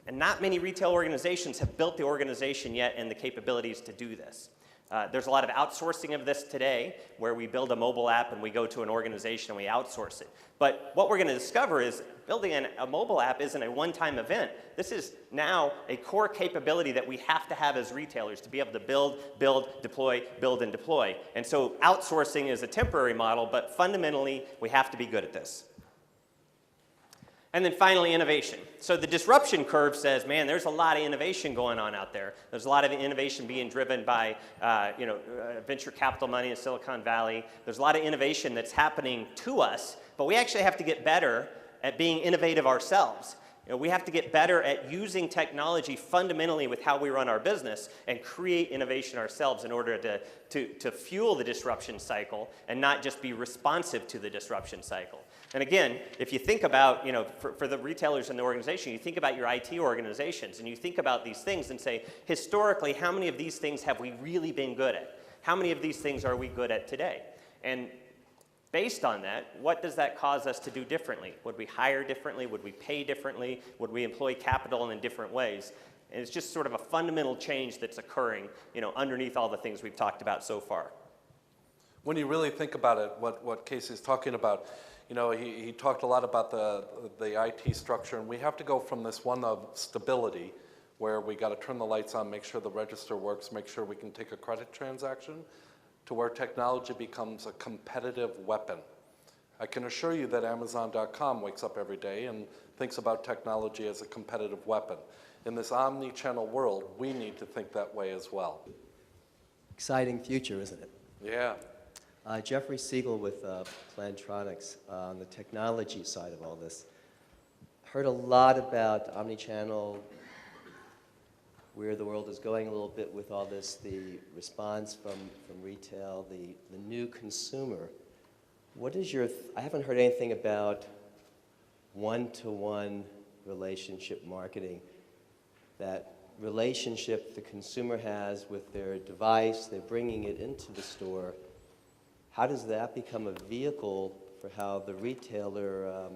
And not many retail organizations have built the organization yet and the capabilities to do this. There's a lot of outsourcing of this today, where we build a mobile app and we go to an organization and we outsource it. But what we're going to discover is building a mobile app isn't a one-time event. This is now a core capability that we have to have as retailers to be able to build, deploy, build, and deploy. And so outsourcing is a temporary model, but fundamentally, we have to be good at this. And then finally, innovation. So the disruption curve says, man, there's a lot of innovation going on out there. There's a lot of innovation being driven by venture capital money in Silicon Valley. There's a lot of innovation that's happening to us, but we actually have to get better at being innovative ourselves. We have to get better at using technology fundamentally with how we run our business and create innovation ourselves in order to fuel the disruption cycle and not just be responsive to the disruption cycle. And again, if you think about, for the retailers in the organization, you think about your IT organizations and you think about these things and say, historically, how many of these things have we really been good at? How many of these things are we good at today? And based on that, what does that cause us to do differently? Would we hire differently? Would we pay differently? Would we employ capital in different ways? And it's just sort of a fundamental change that's occurring, underneath all the things we've talked about so far. When you really think about it, what Casey's talking about, he talked a lot about the IT structure, and we have to go from this one of stability, where we got to turn the lights on, make sure the register works, make sure we can take a credit transaction, to where technology becomes a competitive weapon. I can assure you that Amazon.com wakes up every day and thinks about technology as a competitive weapon. In this omni-channel world, we need to think that way as well. Exciting future, isn't it? Yeah. Jeffrey Siegel with Plantronics on the technology side of all this. Heard a lot about omnichannel, where the world is going a little bit with all this, the response from retail, the new consumer. What is I haven't heard anything about one-to-one relationship marketing, that relationship the consumer has with their device, they're bringing it into the store. How does that become a vehicle for how the retailer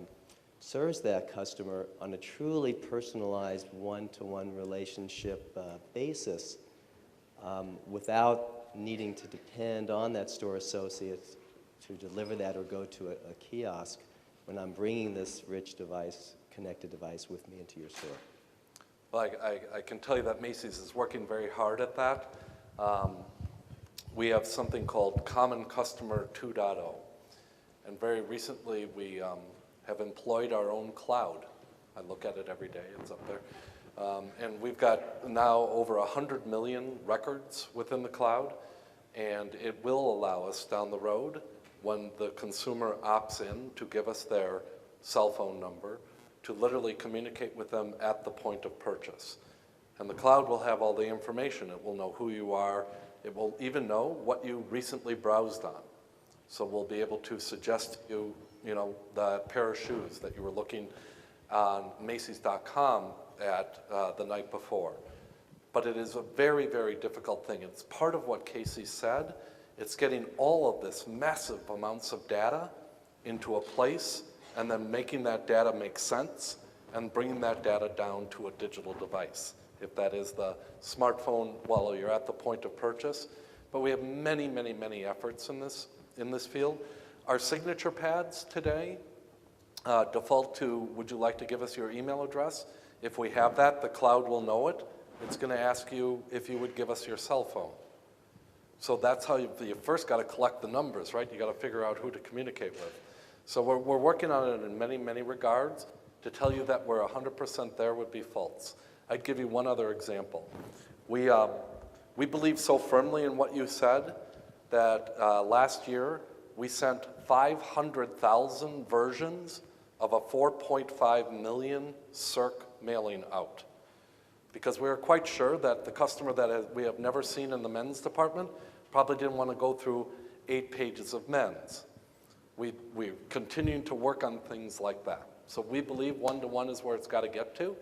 serves that customer on a truly personalized one-to-one relationship basis without needing to depend on that store associate to deliver that or go to a kiosk when I'm bringing this rich device, connected device with me into your store? Well, I can tell you that Macy's is working very hard at that. We have something called Common Customer 2.0. And very recently, we have employed our own cloud. I look at it every day, it's up there. And we've got now over 100 million records within the cloud, and it will allow us down the road, when the consumer opts in, to give us their cell phone number, to literally communicate with them at the point of purchase. And the cloud will have all the information. It will know who you are. It will even know what you recently browsed on. So we'll be able to suggest to you, the pair of shoes that you were looking on Macy's.com at the night before. But it is a very, very difficult thing. It's part of what Casey said. It's getting all of this massive amounts of data into a place and then making that data make sense and bringing that data down to a digital device, if that is the smartphone while you're at the point of purchase. But we have many, many, many efforts in this field. Our signature pads today default to, would you like to give us your email address? If we have that, the cloud will know it. It's going to ask you if you would give us your cell phone. So that's how you first got to collect the numbers, right? You got to figure out who to communicate with. So we're working on it in many, many regards. To tell you that we're 100% there would be false. I'd give you one other example. We believe so firmly in what you said that last year we sent 500,000 versions of a 4.5 million circ mailing out. Because we were quite sure that the customer that we have never seen in the men's department probably didn't want to go through 8 pages of men's. We're continuing to work on things like that. So we believe one-to-one is where it's got to get to.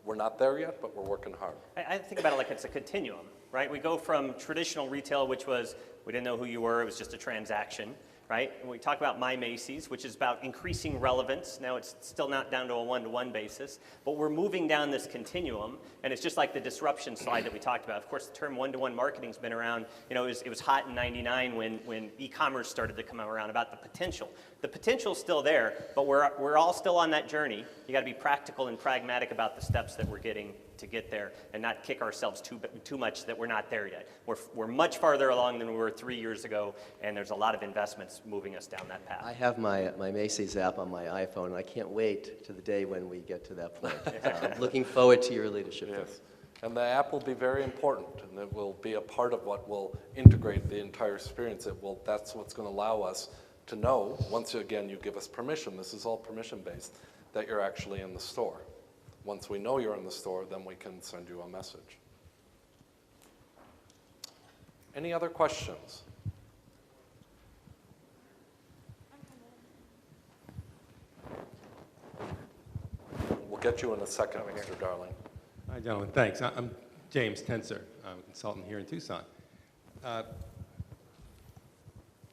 We're not there yet, but we're working hard. I think about it like it's a continuum, right? We go from traditional retail, which was we didn't know who you were, it was just a transaction, right? And we talk about My Macy's, which is about increasing relevance. Now it's still not down to a one-to-one basis, but we're moving down this continuum, and it's just like the disruption slide that we talked about. Of course, the term one-to-one marketing's been around, you know, it was hot in '99 when e-commerce started to come around about the potential. The potential's still there, but we're all still on that journey. You gotta be practical and pragmatic about the steps that we're getting to get there and not kick ourselves too much that we're not there yet. We're much farther along than we were 3 years ago, and there's a lot of investments moving us down that path. I have my Macy's app on my iPhone, and I can't wait to the day when we get to that point. I'm looking forward to your leadership. Yes. And the app will be very important, and it will be a part of what will integrate the entire experience. That's what's going to allow us to know, once again you give us permission, this is all permission-based, that you're actually in the store. Once we know you're in the store, then we can send you a message. Any other questions? We'll get you in a second, Mr. Darling. Hi, gentlemen. Thanks. I'm James Tenser. I'm a consultant here in Tucson.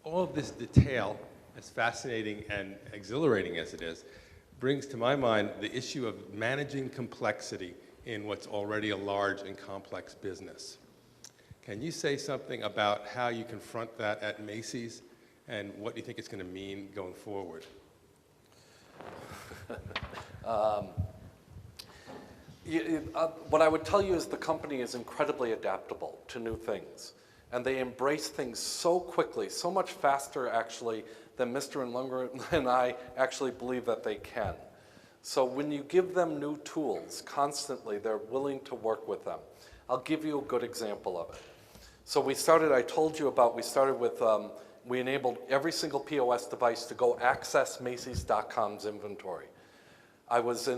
All of this detail, as fascinating and exhilarating as it is, brings to my mind the issue of managing complexity in what's already a large and complex business. Can you say something about how you confront that at Macy's and what you think it's going to mean going forward? What I would tell you is the company is incredibly adaptable to new things. And they embrace things so quickly, so much faster actually than Mr. and Lunger and I actually believe that they can. So when you give them new tools constantly, they're willing to work with them. I'll give you a good example of it. So we started with, we enabled every single POS device to go access Macy's.com's inventory. I was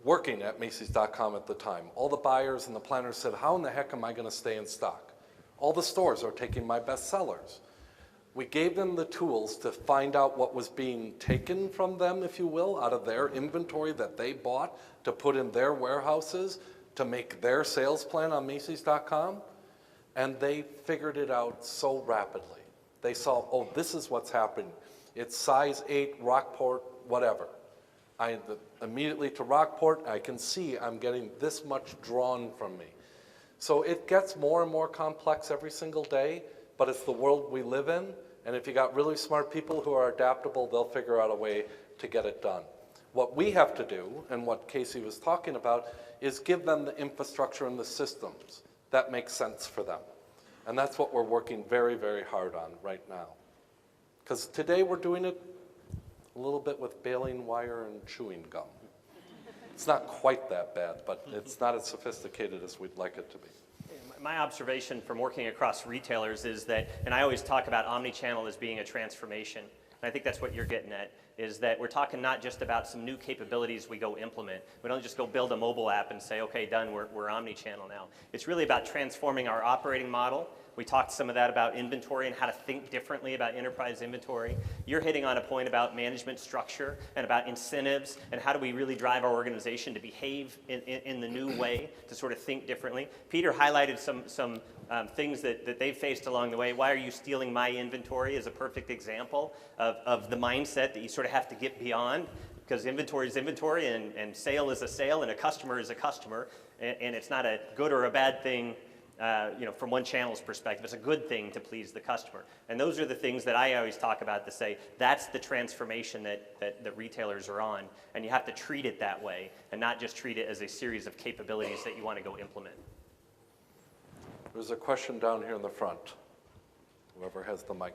working at Macy's.com at the time. All the buyers and the planners said, how in the heck am I going to stay in stock? All the stores are taking my best sellers. We gave them the tools to find out what was being taken from them, if you will, out of their inventory that they bought to put in their warehouses to make their sales plan on Macy's.com. And they figured it out so rapidly. They saw, oh, this is what's happening. It's size 8, Rockport, whatever. Immediately to Rockport, I can see I'm getting this much drawn from me. So it gets more and more complex every single day, but it's the world we live in, and if you got really smart people who are adaptable, they'll figure out a way to get it done. What we have to do, and what Casey was talking about, is give them the infrastructure and the systems that make sense for them. And that's what we're working very, very hard on right now. Because today we're doing it a little bit with baling wire and chewing gum. It's not quite that bad, but it's not as sophisticated as we'd like it to be. My observation from working across retailers is that, and I always talk about omnichannel as being a transformation, and I think that's what you're getting at, is that we're talking not just about some new capabilities we go implement. We don't just go build a mobile app and say, okay, done, we're omnichannel now. It's really about transforming our operating model. We talked some of that about inventory and how to think differently about enterprise inventory. You're hitting on a point about management structure and about incentives and how do we really drive our organization to behave in the new way, to sort of think differently. Peter highlighted some things that they've faced along the way. Why are you stealing my inventory is a perfect example of the mindset that you sort of have to get beyond, because inventory is inventory and sale is a sale and a customer is a customer, and it's not a good or a bad thing. From one channel's perspective, it's a good thing to please the customer. And those are the things that I always talk about to say, that's the transformation that retailers are on. And you have to treat it that way and not just treat it as a series of capabilities that you want to go implement. There's a question down here in the front. Whoever has the mic.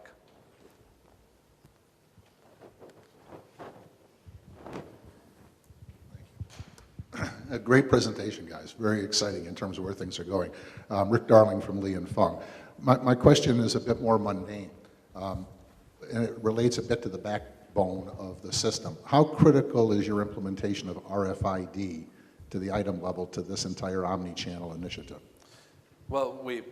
A great presentation, guys. Very exciting in terms of where things are going. Rick Darling from Lee and Fung. My question is a bit more mundane, and it relates a bit to the backbone of the system. How critical is your implementation of RFID to the item level to this entire omni-channel initiative? Well, we're,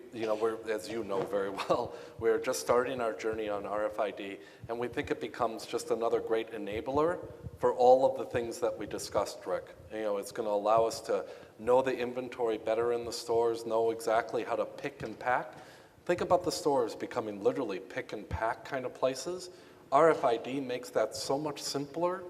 as you know very well, we're just starting our journey on RFID, and we think it becomes just another great enabler for all of the things that we discussed, Rick. It's going to allow us to know the inventory better in the stores, know exactly how to pick and pack. Think about the stores becoming literally pick and pack kind of places. RFID makes that so much simpler,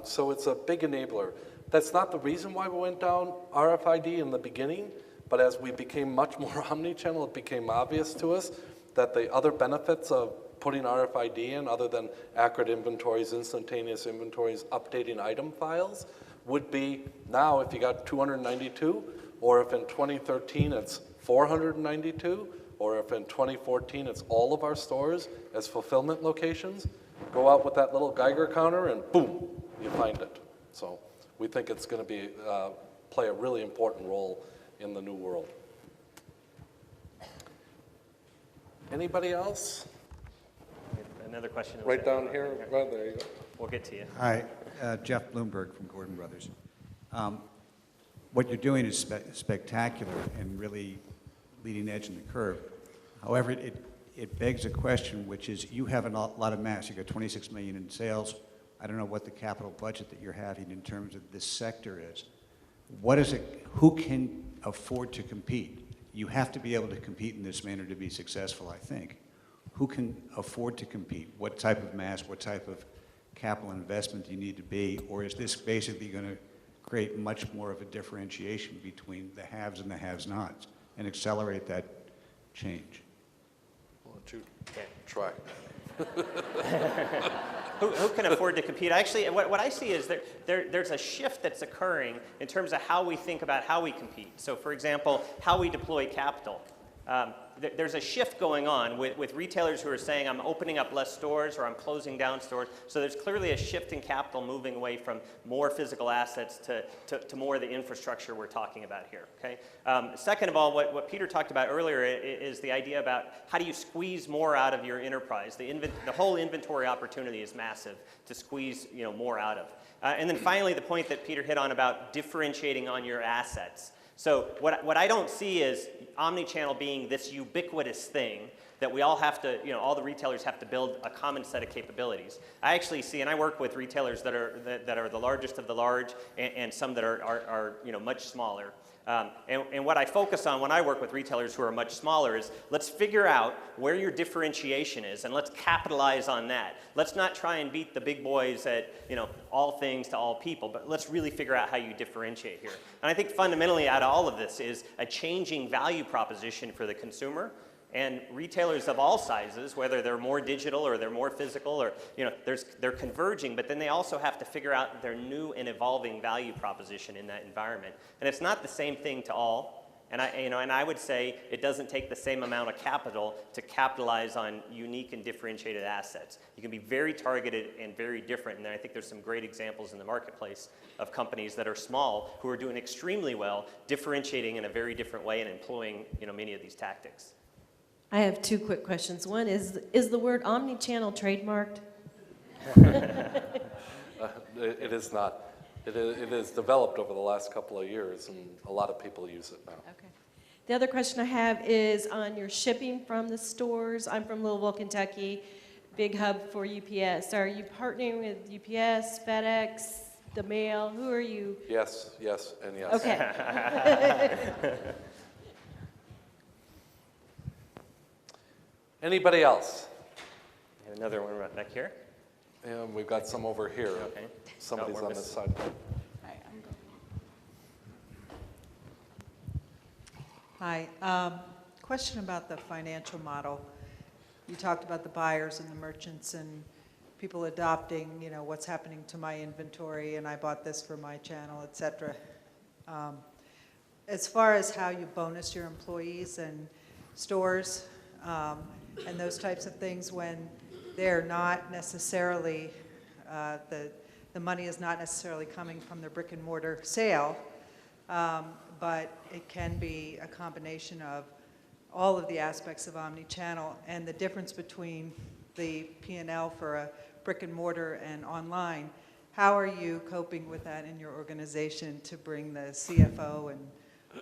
so it's a big enabler. That's not the reason why we went down RFID in the beginning, but as we became much more omni-channel, it became obvious to us that the other benefits of putting RFID in, other than accurate inventories, instantaneous inventories, updating item files, would be now if you got 292, or if in 2013 it's 492, or if in 2014 it's all of our stores as fulfillment locations, go out with that little Geiger counter and boom, you find it. So we think it's going to play a really important role in the new world. Anybody else? Another question. Right down here. Right there you go. We'll get to you. Hi, Jeff Bloomberg from Gordon Brothers. What you're doing is spectacular and really leading edge in the curve. However, it begs a question, which is you have a lot of mass. You've got 26 million in sales. I don't know what the capital budget that you're having in terms of this sector is. What is it? Who can afford to compete? You have to be able to compete in this manner to be successful, I think. Who can afford to compete? What type of mass, what type of capital investment do you need to be? Or is this basically going to create much more of a differentiation between the haves and the have-nots and accelerate that change? Why don't you try? Who can afford to compete? Actually, what I see is there's a shift that's occurring in terms of how we think about how we compete. So, for example, how we deploy capital. There's a shift going on with retailers who are saying, I'm opening up less stores or I'm closing down stores. So there's clearly a shift in capital moving away from more physical assets to more of the infrastructure we're talking about here. Okay. Second of all, what Peter talked about earlier is the idea about how do you squeeze more out of your enterprise. The whole inventory opportunity is massive to squeeze more out of. And then finally, the point that Peter hit on about differentiating on your assets. So what I don't see is omni-channel being this ubiquitous thing that we all have to, all the retailers have to build a common set of capabilities. I actually see, and I work with retailers that are the largest of the large, and some that are much smaller. And what I focus on when I work with retailers who are much smaller is let's figure out where your differentiation is and let's capitalize on that. Let's not try and beat the big boys at all things to all people, but let's really figure out how you differentiate here. And I think fundamentally out of all of this is a changing value proposition for the consumer. And retailers of all sizes, whether they're more digital or they're more physical, or they're converging, but then they also have to figure out their new and evolving value proposition in that environment. And it's not the same thing to all. And I would say it doesn't take the same amount of capital to capitalize on unique and differentiated assets. You can be very targeted and very different. And I think there's some great examples in the marketplace of companies that are small who are doing extremely well, differentiating in a very different way and employing many of these tactics. I have two quick questions. One is the word omni-channel trademarked? It is not. It is developed over the last couple of years, and a lot of people use it now. Okay. The other question I have is on your shipping from the stores. I'm from Louisville, Kentucky, big hub for UPS. Are you partnering with UPS, FedEx, the mail? Who are you? Yes, and yes. Okay. Anybody else? And another one right back here. And we've got some over here. Okay. Somebody's we're on this side. Hi. Question about the financial model. You talked about the buyers and the merchants and people adopting, what's happening to my inventory, and I bought this for my channel, et cetera. as far as how you bonus your employees and stores and those types of things when they're not necessarily, the money is not necessarily coming from the brick and mortar sale, but it can be a combination of all of the aspects of omni-channel, and the difference between the P&L for a brick and mortar and online. How are you coping with that in your organization to bring the CFO and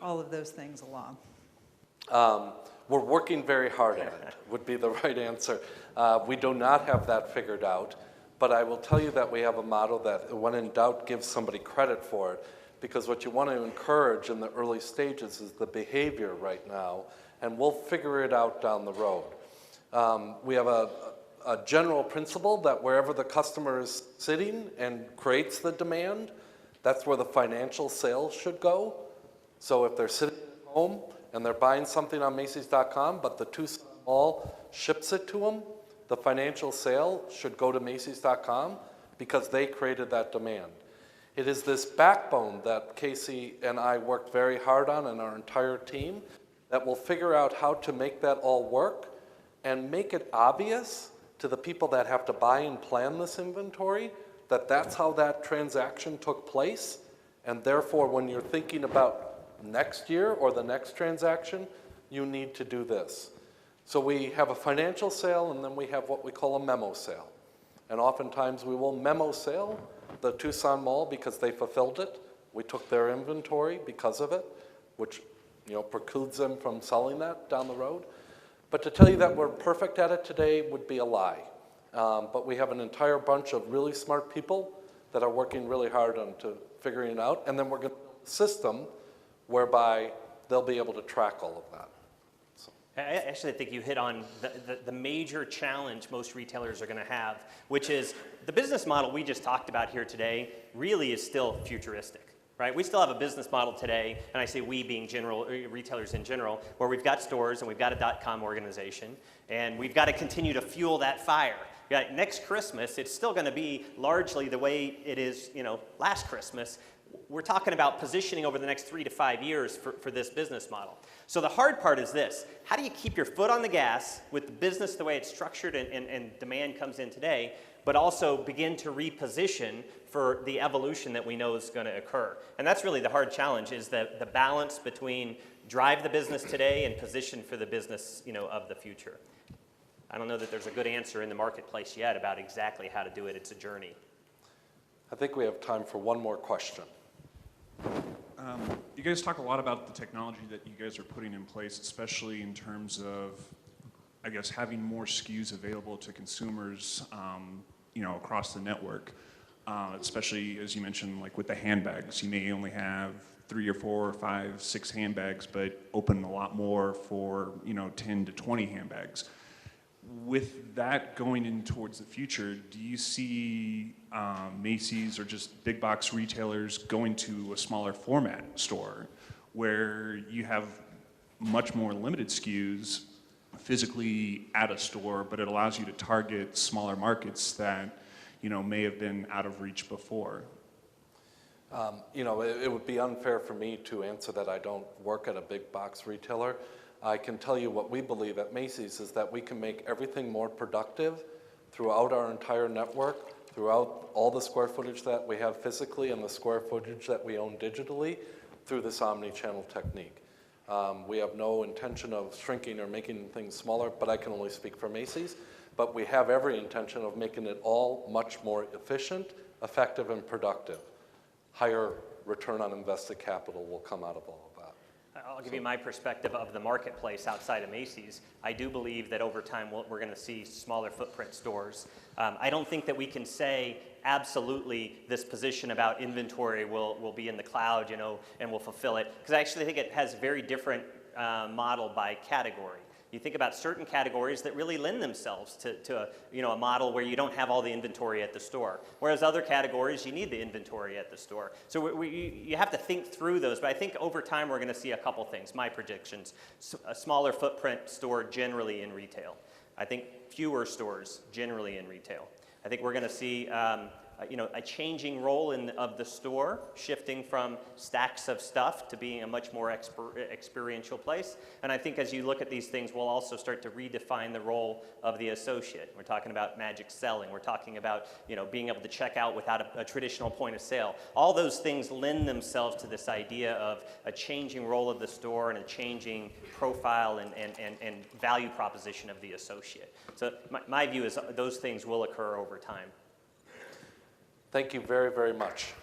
all of those things along? We're working very hard at it, would be the right answer. We do not have that figured out, but I will tell you that we have a model that, when in doubt, gives somebody credit for it, because what you want to encourage in the early stages is the behavior right now, and we'll figure it out down the road. We have a general principle that wherever the customer is sitting and creates the demand, that's where the financial sale should go. So if they're sitting at home and they're buying something on Macy's.com, but the Tucson Mall ships it to them, the financial sale should go to Macy's.com because they created that demand. It is this backbone that Casey and I worked very hard on, and our entire team, that will figure out how to make that all work and make it obvious to the people that have to buy and plan this inventory that that's how that transaction took place, and therefore when you're thinking about next year or the next transaction, you need to do this. So we have a financial sale, and then we have what we call a memo sale. And oftentimes we will memo sale the Tucson Mall because they fulfilled it. We took their inventory because of it, which precludes them from selling that down the road. But to tell you that we're perfect at it today would be a lie. But we have an entire bunch of really smart people that are working really hard on to figuring it out. And then we're going to build a system whereby they'll be able to track all of that. So. I actually think you hit on the major challenge most retailers are going to have, which is the business model we just talked about here today really is still futuristic. Right? We still have a business model today, and I say we being retailers in general, where we've got stores and we've got a .com organization, and we've got to continue to fuel that fire. Next Christmas, it's still going to be largely the way it is, last Christmas. We're talking about positioning over the next 3 to 5 years for this business model. So the hard part is this: how do you keep your foot on the gas with the business the way it's structured and demand comes in today, but also begin to reposition for the evolution that we know is going to occur? And that's really the hard challenge, is the balance between drive the business today and position for the business of the future. I don't know that there's a good answer in the marketplace yet about exactly how to do it. It's a journey. I think we have time for one more question. You guys talk a lot about the technology that you guys are putting in place, especially in terms of, I guess, having more SKUs available to consumers, across the network. Especially, as you mentioned, like with the handbags, you may only have 3 or 4 or 5, 6 handbags, but open a lot more for 10 to 20 handbags. With that going in towards the future, do you see Macy's or just big box retailers going to a smaller format store where you have much more limited SKUs physically at a store, but it allows you to target smaller markets that may have been out of reach before? It would be unfair for me to answer that. I don't work at a big box retailer. I can tell you what we believe at Macy's is that we can make everything more productive throughout our entire network, throughout all the square footage that we have physically and the square footage that we own digitally through this omni-channel technique. We have no intention of shrinking or making things smaller, but I can only speak for Macy's. But we have every intention of making it all much more efficient, effective, and productive. Higher return on invested capital will come out of all of that. I'll give you my perspective of the marketplace outside of Macy's. I do believe that over time we're going to see smaller footprint stores. I don't think that we can say absolutely this position about inventory will be in the cloud, and will fulfill it, because I actually think it has a very different model by category. You think about certain categories that really lend themselves to a model where you don't have all the inventory at the store. Whereas other categories, you need the inventory at the store. So you have to think through those. But I think over time, we're going to see a couple things. My predictions: a smaller footprint store generally in retail. I think fewer stores generally in retail. I think we're going to see a changing role of the store, shifting from stacks of stuff to being a much more experiential place. And I think as you look at these things, we'll also start to redefine the role of the associate. We're talking about magic selling. We're talking about being able to check out without a traditional point of sale. All those things lend themselves to this idea of a changing role of the store and a changing profile and value proposition of the associate. So my view is those things will occur over time. Thank you very, very much.